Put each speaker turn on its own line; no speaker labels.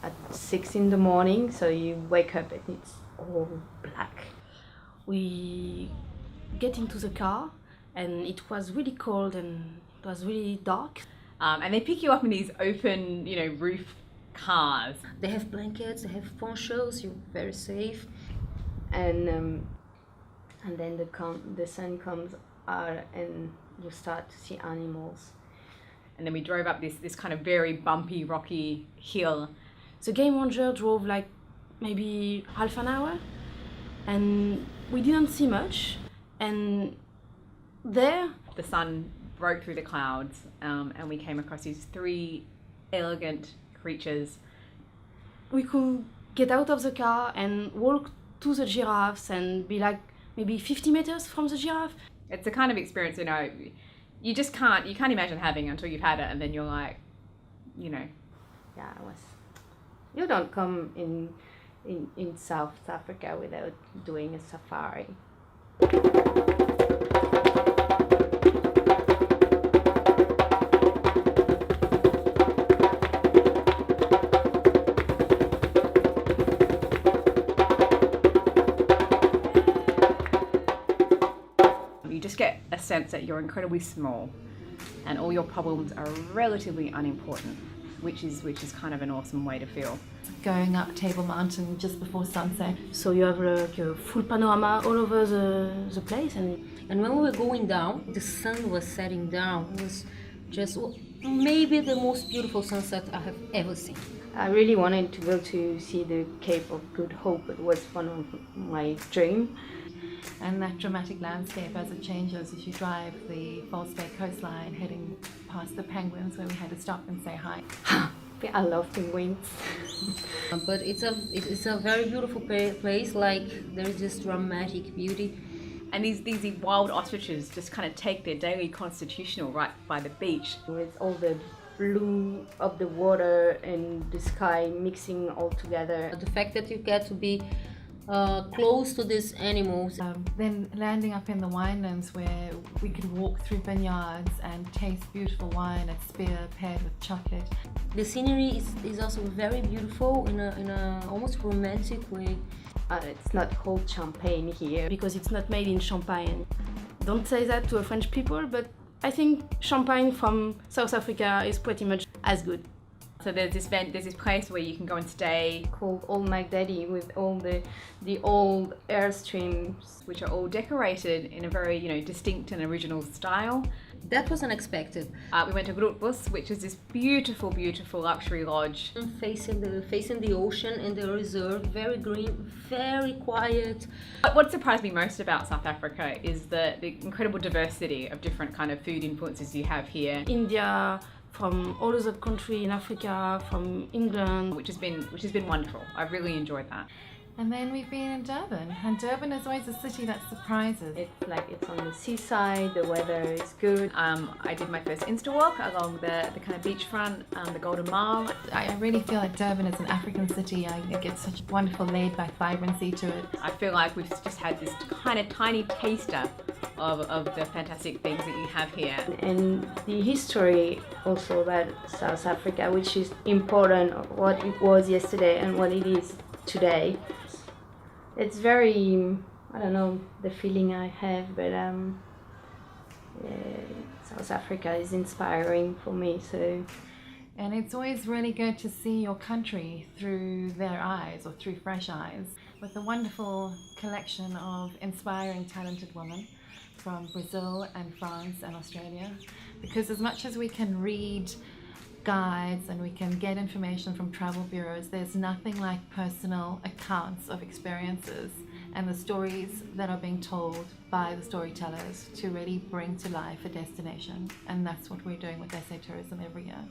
at 6 in the morning, so you wake up and it's all black. We get into the car and it was really cold and it was really dark.
And they pick you up in these open, roof cars.
They have blankets, they have ponchos, you're very safe.
And then the sun comes out and you start to see animals.
And then we drove up this kind of very bumpy, rocky hill.
The game ranger drove like maybe half an hour and we didn't see much. And there,
the sun broke through the clouds, and we came across these 3 elegant creatures.
We could get out of the car and walk to the giraffes and be like maybe 50 meters from the giraffe.
It's a kind of experience, you just can't imagine having until you've had it, and then you're like,
Yeah, you don't come in South Africa without doing a safari.
You just get a sense that you're incredibly small and all your problems are relatively unimportant, which is kind of an awesome way to feel.
Going up Table Mountain just before sunset.
So you have like a full panorama all over the place.
And when we were going down, the sun was setting down. It was just maybe the most beautiful sunset I have ever seen.
I really wanted to go to see the Cape of Good Hope. It was one of my dreams.
And that dramatic landscape as it changes as you drive the False Bay coastline heading past the penguins where we had to stop and say hi.
I love penguins.
But it's a very beautiful place, like there is this dramatic beauty.
And these wild ostriches just kind of take their daily constitutional right by the beach.
With all the blue of the water and the sky mixing all together.
The fact that you get to be close to these animals.
Then landing up in the winelands where we could walk through vineyards and taste beautiful wine at Spear paired with chocolate.
The scenery is also very beautiful in a almost romantic way.
It's not called champagne here because it's not made in Champagne. Don't say that to a French people, but I think champagne from South Africa is pretty much as good.
So there's this place where you can go and stay
called Old Magdaddy with all the old airstreams,
which are all decorated in a very distinct and original style.
That was unexpected.
We went to Grootbos, which is this beautiful, beautiful luxury lodge.
Facing the ocean and the reserve, very green, very quiet.
But what surprised me most about South Africa is the incredible diversity of different kind of food influences you have here.
India, from all over the country in Africa, from England,
which has been wonderful. I've really enjoyed that.
And then we've been in Durban, and Durban is always a city that surprises.
It's on the seaside, the weather is good.
I did my first Insta walk along the kind of beachfront, the Golden Mile.
I really feel like Durban is an African city. I get such wonderful laid-back vibrancy to it.
I feel like we've just had this kind of tiny taster of the fantastic things that you have here.
And the history also about South Africa, which is important, what it was yesterday and what it is today. It's very, I don't know the feeling I have, but South Africa is inspiring for me. So,
and it's always really good to see your country through their eyes or through fresh eyes, with a wonderful collection of inspiring, talented women from Brazil and France and Australia. Because as much as we can read guides and we can get information from travel bureaus, there's nothing like personal accounts of experiences and the stories that are being told by the storytellers to really bring to life a destination. And that's what we're doing with SA Tourism every year.